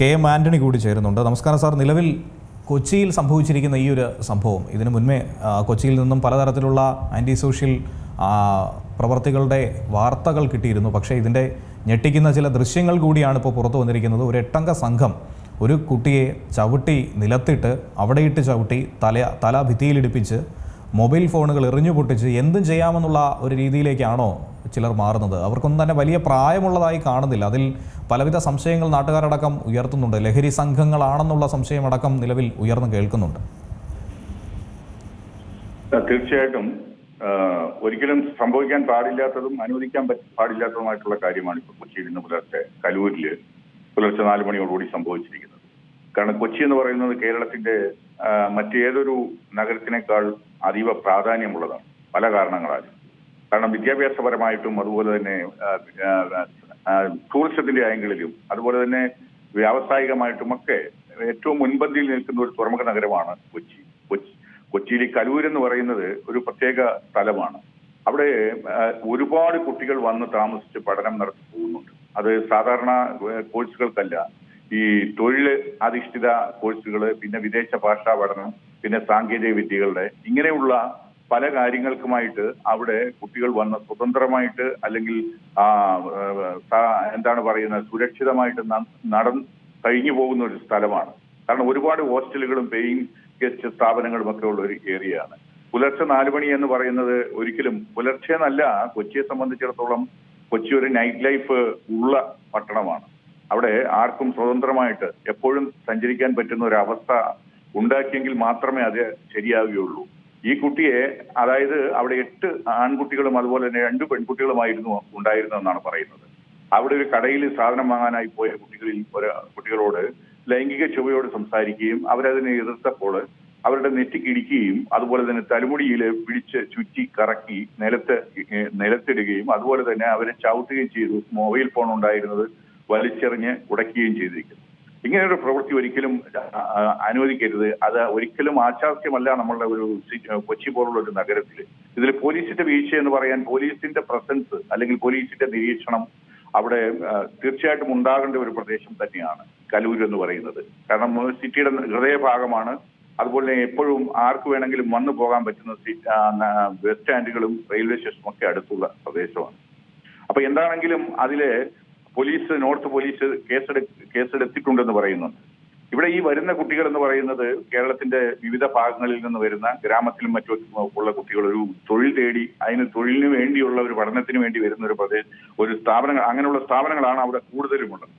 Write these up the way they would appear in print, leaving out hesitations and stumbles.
K M Antony കൂടി ചേരുന്നുണ്ട്. നമസ്കാരം സാർ. നിലവിൽ കൊച്ചിയിൽ സംഭവിച്ചിരിക്കുന്ന ഈ ഒരു സംഭവം, ഇതിനു മുൻപേ കൊച്ചിയിൽ നിന്നും പലതരത്തിലുള്ള ആൻറ്റി സോഷ്യൽ പ്രവർത്തികളുടെ വാർത്തകൾ കിട്ടിയിരുന്നു. പക്ഷേ ഇതിൻ്റെ ഞെട്ടിക്കുന്ന ചില ദൃശ്യങ്ങൾ കൂടിയാണ് ഇപ്പോൾ പുറത്തു വന്നിരിക്കുന്നത്. ഒരു 8 അംഗ സംഘം ഒരു കുട്ടിയെ ചവിട്ടി നിലത്തിട്ട് അവിടെയിട്ട് ചവിട്ടി തല ഭിത്തിയിലിടിപ്പിച്ച് മൊബൈൽ ഫോണുകൾ എറിഞ്ഞു പൊട്ടിച്ച് എന്തും ചെയ്യാമെന്നുള്ള ഒരു രീതിയിലേക്കാണോ ചിലർ മാറുന്നത്? അവർക്കൊന്നും തന്നെ വലിയ പ്രായമുള്ളതായി കാണുന്നില്ല. അതിൽ പലവിധ സംശയങ്ങൾ നാട്ടുകാരടക്കം ഉയർത്തുന്നുണ്ട്. ലഹരി സംഘങ്ങളാണെന്നുള്ള സംശയമടക്കം നിലവിൽ ഉയർന്നു കേൾക്കുന്നുണ്ട്. തീർച്ചയായിട്ടും ഒരിക്കലും സംഭവിക്കാൻ പാടില്ലാത്തതും അനുവദിക്കാൻ പാടില്ലാത്തതുമായിട്ടുള്ള കാര്യമാണ് ഇപ്പോൾ കൊച്ചിയിൽ ഇന്ന് കലൂരിൽ പുലർച്ചെ 4 മണിയോടുകൂടി സംഭവിച്ചിരിക്കുന്നത്. കാരണം കൊച്ചി എന്ന് പറയുന്നത് കേരളത്തിന്റെ മറ്റേതൊരു നഗരത്തിനേക്കാൾ അതീവ പ്രാധാന്യമുള്ളതാണ് പല കാരണങ്ങളാലും. കാരണം വിദ്യാഭ്യാസപരമായിട്ടും അതുപോലെ തന്നെ ടൂറിസത്തിന്റെ ആംഗിളിലും അതുപോലെ തന്നെ വ്യാവസായികമായിട്ടുമൊക്കെ ഏറ്റവും മുൻപന്തിയിൽ നിൽക്കുന്ന ഒരു തുറമുഖ നഗരമാണ് കൊച്ചി. കൊച്ചിയിലെ കലൂർ എന്ന് പറയുന്നത് ഒരു പ്രത്യേക സ്ഥലമാണ്. അവിടെ ഒരുപാട് കുട്ടികൾ വന്ന് താമസിച്ച് പഠനം നടത്തി പോകുന്നുണ്ട്. അത് സാധാരണ കോഴ്സുകൾക്കല്ല, ഈ തൊഴിൽ അധിഷ്ഠിത കോഴ്സുകൾ, പിന്നെ വിദേശ ഭാഷാ പഠനം, പിന്നെ സാങ്കേതിക വിദ്യകളുടെ ഇങ്ങനെയുള്ള പല കാര്യങ്ങൾക്കുമായിട്ട് അവിടെ കുട്ടികൾ വന്ന് സ്വതന്ത്രമായിട്ട് അല്ലെങ്കിൽ സുരക്ഷിതമായിട്ട് കഴിഞ്ഞു പോകുന്ന ഒരു സ്ഥലമാണ്. കാരണം ഒരുപാട് ഹോസ്റ്റലുകളും പേയിങ് ഗസ്റ്റ് സ്ഥാപനങ്ങളും ഒക്കെ ഉള്ള ഒരു ഏരിയയാണ്. പുലർച്ചെ 4 മണി എന്ന് പറയുന്നത് ഒരിക്കലും പുലർച്ചെ എന്നല്ല, കൊച്ചിയെ സംബന്ധിച്ചിടത്തോളം കൊച്ചി ഒരു നൈറ്റ് ലൈഫ് ഉള്ള പട്ടണമാണ്. അവിടെ ആർക്കും സ്വതന്ത്രമായിട്ട് എപ്പോഴും സഞ്ചരിക്കാൻ പറ്റുന്ന ഒരു അവസ്ഥ ഉണ്ടാക്കിയെങ്കിൽ മാത്രമേ അത് ശരിയാവുകയുള്ളൂ. ഈ കുട്ടിയെ, അതായത് അവിടെ 8 ആൺകുട്ടികളും അതുപോലെ തന്നെ 2 പെൺകുട്ടികളുമായിരുന്നു ഉണ്ടായിരുന്നതെന്നാണ് പറയുന്നത്. അവിടെ ഒരു കടയിൽ സാധനം വാങ്ങാനായി പോയ കുട്ടികളോട് ലൈംഗിക ചുവയോട് സംസാരിക്കുകയും അവരതിനെ എതിർത്തപ്പോൾ അവരുടെ നെറ്റിക്കിടിക്കുകയും അതുപോലെ തന്നെ തലമുടിയിൽ പിടിച്ച് ചുറ്റി കറക്കി നിലത്തിടുകയും അതുപോലെ തന്നെ അവരെ ചവിട്ടുകയും ചെയ്തു. മൊബൈൽ ഫോൺ ഉണ്ടായിരുന്നത് വലിച്ചെറിഞ്ഞ് ഉടയ്ക്കുകയും ചെയ്തിരിക്കുന്നു. ഇങ്ങനെയൊരു പ്രവൃത്തി ഒരിക്കലും അനുവദിക്കരുത്. അത് ഒരിക്കലും ആശാസ്യമല്ല നമ്മളുടെ ഒരു കൊച്ചി പോലുള്ള ഒരു നഗരത്തിൽ. ഇതിൽ പോലീസിന്റെ വീഴ്ച എന്ന് പറയാൻ പോലീസിന്റെ പ്രസൻസ് അല്ലെങ്കിൽ പോലീസിന്റെ നിരീക്ഷണം അവിടെ തീർച്ചയായിട്ടും ഉണ്ടാകേണ്ട ഒരു പ്രദേശം തന്നെയാണ് കലൂർ എന്ന് പറയുന്നത്. കാരണം സിറ്റിയുടെ ഹൃദയഭാഗമാണ്. അതുപോലെ എപ്പോഴും ആർക്ക് വേണമെങ്കിലും വന്നു പോകാൻ പറ്റുന്ന ബസ് സ്റ്റാൻഡുകളും റെയിൽവേ സ്റ്റേഷനും ഒക്കെ അടുത്തുള്ള പ്രദേശമാണ്. അപ്പൊ എന്താണെങ്കിലും അതില് നോർത്ത് പോലീസ് കേസെടുത്തിട്ടുണ്ടെന്ന് പറയുന്നുണ്ട്. ഇവിടെ ഈ വരുന്ന കുട്ടികൾ എന്ന് പറയുന്നത് കേരളത്തിന്റെ വിവിധ ഭാഗങ്ങളിൽ നിന്ന് വരുന്ന ഗ്രാമത്തിലും മറ്റും ഉള്ള കുട്ടികൾ ഒരു തൊഴിൽ തേടി തൊഴിലിന് വേണ്ടിയുള്ള ഒരു പഠനത്തിന് വേണ്ടി വരുന്ന ഒരു സ്ഥാപനങ്ങൾ, അങ്ങനെയുള്ള സ്ഥാപനങ്ങളാണ് അവിടെ കൂടുതലുമുള്ളത്.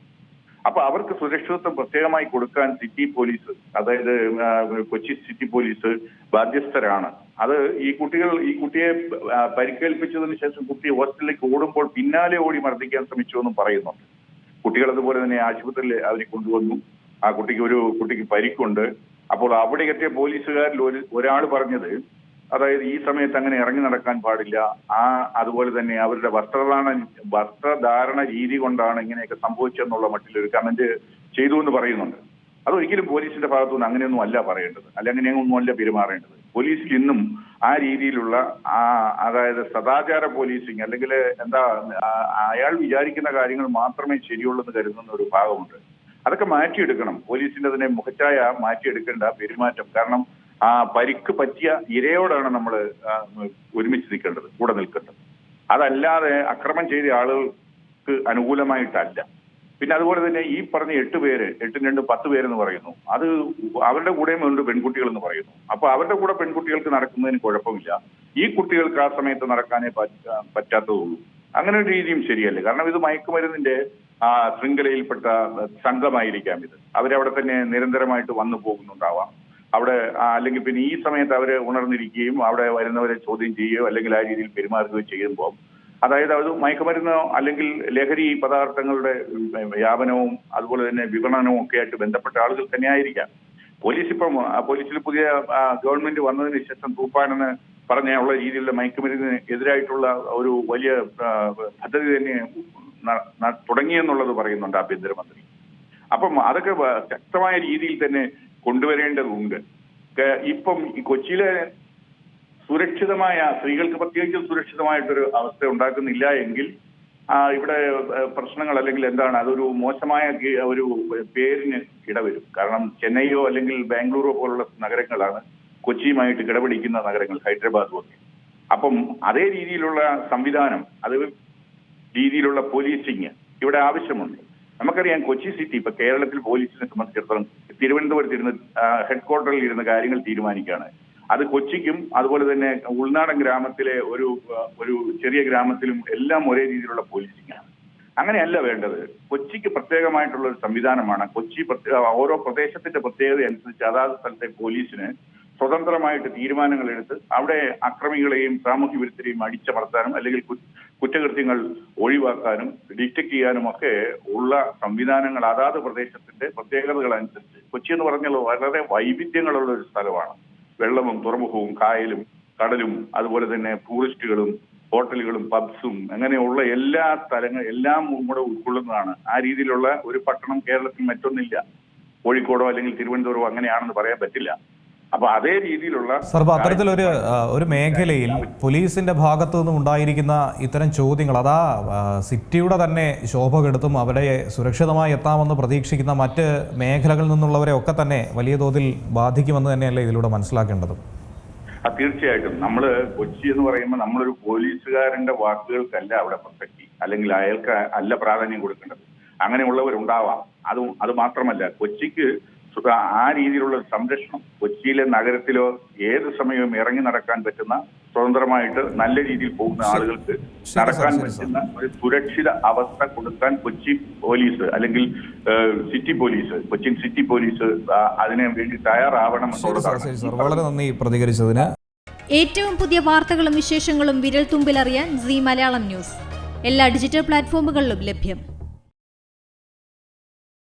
അപ്പൊ അവർക്ക് സുരക്ഷിതത്വം പ്രത്യേകമായി കൊടുക്കാൻ സിറ്റി പോലീസ്, അതായത് കൊച്ചി സിറ്റി പോലീസ് ബാധ്യസ്ഥരാണ്. അത് ഈ കുട്ടിയെ പരിക്കേൽപ്പിച്ചതിന് ശേഷം കുട്ടി ഹോസ്റ്റലിലേക്ക് ഓടുമ്പോൾ പിന്നാലെ ഓടി മർദ്ദിക്കാൻ ശ്രമിച്ചു എന്നും പറയുന്നുണ്ട്. കുട്ടികൾ അതുപോലെ തന്നെ ആശുപത്രിയിൽ അവരെ കൊണ്ടുവന്നു. ആ കുട്ടിക്ക് പരിക്കുണ്ട്. അപ്പോൾ അവിടെ എത്തിയ പോലീസുകാരിൽ ഒരാൾ പറഞ്ഞത്, അതായത് ഈ സമയത്ത് അങ്ങനെ ഇറങ്ങി നടക്കാൻ പാടില്ല, അതുപോലെ തന്നെ അവരുടെ വസ്ത്രധാരണ രീതി കൊണ്ടാണ് ഇങ്ങനെയൊക്കെ സംഭവിച്ചെന്നുള്ള മട്ടിൽ ഒരു കമന്റ് ചെയ്തു എന്ന് പറയുന്നുണ്ട്. അതൊരിക്കലും പോലീസിന്റെ ഭാഗത്തുനിന്ന് അങ്ങനെയൊന്നും അല്ല പറയേണ്ടത്, അങ്ങനെയൊന്നും അല്ല പെരുമാറേണ്ടത്. പോലീസിൽ ഇന്നും ആ രീതിയിലുള്ള അതായത് സദാചാര പോലീസിങ് അല്ലെങ്കിൽ അയാൾ വിചാരിക്കുന്ന കാര്യങ്ങൾ മാത്രമേ ശരിയുള്ളൂ എന്ന് കരുതുന്ന ഒരു ഭാഗമുണ്ട്. അതൊക്കെ മാറ്റിയെടുക്കണം. പോലീസിന്റെ തന്നെ മുഖച്ഛായ മാറ്റിയെടുക്കേണ്ട പെരുമാറ്റം. കാരണം പരിക്ക് പറ്റിയ ഇരയോടാണ് നമ്മൾ ഒരുമിച്ച് നിൽക്കേണ്ടത്, കൂടെ നിൽക്കേണ്ടത്. അതല്ലാതെ അക്രമം ചെയ്ത ആളുകൾക്ക് അനുകൂലമായിട്ടല്ല. പിന്നെ അതുപോലെ തന്നെ ഈ പറഞ്ഞ 8 പേര്, 8 2 10 പേരെന്ന് പറയുന്നു, അത് അവരുടെ കൂടെയും ഉണ്ട് പെൺകുട്ടികൾ എന്ന് പറയുന്നു. അപ്പൊ അവരുടെ കൂടെ പെൺകുട്ടികൾക്ക് നടക്കുന്നതിന് കുഴപ്പമില്ല, ഈ കുട്ടികൾക്ക് ആ സമയത്ത് നടക്കാനേ പറ്റാത്തതുള്ളൂ. അങ്ങനെ ഒരു രീതിയും ശരിയല്ല. കാരണം ഇത് മയക്കുമരുന്നിന്റെ ശൃംഖലയിൽപ്പെട്ട സംഘമായിരിക്കാം ഇത്. അവരവിടെ തന്നെ നിരന്തരമായിട്ട് വന്നു പോകുന്നുണ്ടാവാം. അവിടെ അല്ലെങ്കിൽ പിന്നെ ഈ സമയത്ത് അവര് ഉണർന്നിരിക്കുകയും അവിടെ വരുന്നവരെ ചോദ്യം ചെയ്യുകയോ അല്ലെങ്കിൽ ആ രീതിയിൽ പെരുമാറുകയോ ചെയ്യുമ്പോൾ, അതായത് അത് മയക്കുമരുന്നോ അല്ലെങ്കിൽ ലഹരി പദാർത്ഥങ്ങളുടെ വ്യാപനവും അതുപോലെ തന്നെ വിപണനവും ഒക്കെ ആയിട്ട് ബന്ധപ്പെട്ട ആളുകൾ തന്നെയായിരിക്കാം. പോലീസിൽ പുതിയ ഗവൺമെന്റ് വന്നതിന് ശേഷം തൂഫാനെന്ന് പറഞ്ഞുള്ള രീതിയിലുള്ള മയക്കുമരുന്നിന് എതിരായിട്ടുള്ള ഒരു വലിയ പദ്ധതി തന്നെ തുടങ്ങിയെന്നുള്ളത് പറയുന്നുണ്ട് ആഭ്യന്തരമന്ത്രി. അപ്പം അതൊക്കെ ശക്തമായ രീതിയിൽ തന്നെ കൊണ്ടുവരേണ്ടതുണ്ട്. ഇപ്പം ഈ കൊച്ചിയിലെ സ്ത്രീകൾക്ക് പ്രത്യേകിച്ചും സുരക്ഷിതമായിട്ടൊരു അവസ്ഥ ഉണ്ടാക്കുന്നില്ല എങ്കിൽ ഇവിടെ പ്രശ്നങ്ങൾ അല്ലെങ്കിൽ എന്താണ് അതൊരു മോശമായ ഒരു പേരിന് ഇടവരും. കാരണം ചെന്നൈയോ അല്ലെങ്കിൽ ബാംഗ്ലൂരോ പോലുള്ള നഗരങ്ങളാണ് കൊച്ചിയുമായിട്ട് കിടപിടിക്കുന്ന നഗരങ്ങൾ, ഹൈദരാബാദ് ഒക്കെ. അപ്പം അതേ രീതിയിലുള്ള സംവിധാനം, അത് രീതിയിലുള്ള പോലീസിങ് ഇവിടെ ആവശ്യമുണ്ട്. നമുക്കറിയാം കൊച്ചി സിറ്റി ഇപ്പൊ കേരളത്തിൽ പോലീസിനെ സംബന്ധിച്ചിടത്തോളം തിരുവനന്തപുരത്ത് ഇരുന്ന് ഹെഡ്ക്വാർട്ടറിൽ ഇരുന്ന് കാര്യങ്ങൾ തീരുമാനിക്കുകയാണ്. അത് കൊച്ചിക്കും അതുപോലെ തന്നെ ഉൾനാടൻ ഗ്രാമത്തിലെ ഒരു ചെറിയ ഗ്രാമത്തിലും എല്ലാം ഒരേ രീതിയിലുള്ള പോലീസിംഗാണ്. അങ്ങനെയല്ല വേണ്ടത്. കൊച്ചിക്ക് പ്രത്യേകമായിട്ടുള്ള ഒരു സംവിധാനമാണ്. ഓരോ പ്രദേശത്തിന്റെ പ്രത്യേകത അനുസരിച്ച് അതാത് സ്ഥലത്തെ പോലീസിന് സ്വതന്ത്രമായിട്ട് തീരുമാനങ്ങൾ എടുത്ത് അവിടെ അക്രമികളെയും സാമൂഹ്യ വിരുദ്ധരെയും അടിച്ചമർത്താനും അല്ലെങ്കിൽ കുറ്റകൃത്യങ്ങൾ ഒഴിവാക്കാനും ഡിറ്റക്ട് ചെയ്യാനും ഒക്കെ ഉള്ള സംവിധാനങ്ങൾ അതാത് പ്രദേശത്തിന്റെ പ്രത്യേകതകൾ അനുസരിച്ച്. കൊച്ചി എന്ന് പറഞ്ഞാൽ വളരെ വൈവിധ്യങ്ങളുള്ള ഒരു സ്ഥലമാണ്. വെള്ളവും തുറമുഖവും കായലും കടലും അതുപോലെ തന്നെ ടൂറിസ്റ്റുകളും ഹോട്ടലുകളും പബ്സും അങ്ങനെയുള്ള എല്ലാ സ്ഥലങ്ങളും എല്ലാം കൂടെ ഉൾക്കൊള്ളുന്നതാണ്. ആ രീതിയിലുള്ള ഒരു പട്ടണം കേരളത്തിൽ മറ്റൊന്നില്ല. കോഴിക്കോടോ അല്ലെങ്കിൽ തിരുവനന്തപുരമോ അങ്ങനെയാണെന്ന് പറയാൻ പറ്റില്ല. അപ്പൊ അതേ രീതിയിലുള്ള അത്തരത്തിലൊരു മേഖലയിൽ പോലീസിന്റെ ഭാഗത്തു നിന്നും ഉണ്ടായിരിക്കുന്ന ഇത്തരം ചോദ്യങ്ങൾ അതാ സിറ്റിയുടെ തന്നെ ശോഭ കെടുത്തും അവിടെ സുരക്ഷിതമായി എത്താമെന്ന് പ്രതീക്ഷിക്കുന്ന മറ്റ് മേഖലകളിൽ നിന്നുള്ളവരെ ഒക്കെ തന്നെ വലിയ തോതിൽ ബാധിക്കുമെന്ന് തന്നെയല്ലേ ഇതിലൂടെ മനസ്സിലാക്കേണ്ടത്? തീർച്ചയായിട്ടും. നമ്മള് കൊച്ചി എന്ന് പറയുമ്പോൾ നമ്മളൊരു പോലീസുകാരന്റെ വാക്കുകൾക്കല്ല അവിടെ പ്രസക്തി, അല്ലെങ്കിൽ അയാൾക്ക് അല്ല പ്രാധാന്യം കൊടുക്കേണ്ടത്. അങ്ങനെയുള്ളവരുണ്ടാവാം. അത് മാത്രമല്ല, കൊച്ചിക്ക് ആ രീതിയിലുള്ള സംരക്ഷണം കൊച്ചിയിലെ നഗരത്തിലോ ഏത് സമയവും ഇറങ്ങി നടക്കാൻ പറ്റുന്ന, സ്വതന്ത്രമായിട്ട് നല്ല രീതിയിൽ പോകുന്ന ആളുകൾക്ക് നടക്കാൻ പറ്റുന്ന ഒരു സുരക്ഷിത അവസ്ഥ കൊടുക്കാൻ കൊച്ചി പോലീസ് അല്ലെങ്കിൽ city police, Cochin city police അതിനു വേണ്ടി തയ്യാറാവണം. വളരെ നന്ദി പ്രതികരിച്ചതിന്. ഏറ്റവും പുതിയ വാർത്തകളും വിശേഷങ്ങളും വിരൽ തുമ്പിലറിയാൻ സീ മലയാളം ന്യൂസ് എല്ലാ ഡിജിറ്റൽ പ്ലാറ്റ്ഫോമുകളിലും ലഭ്യം.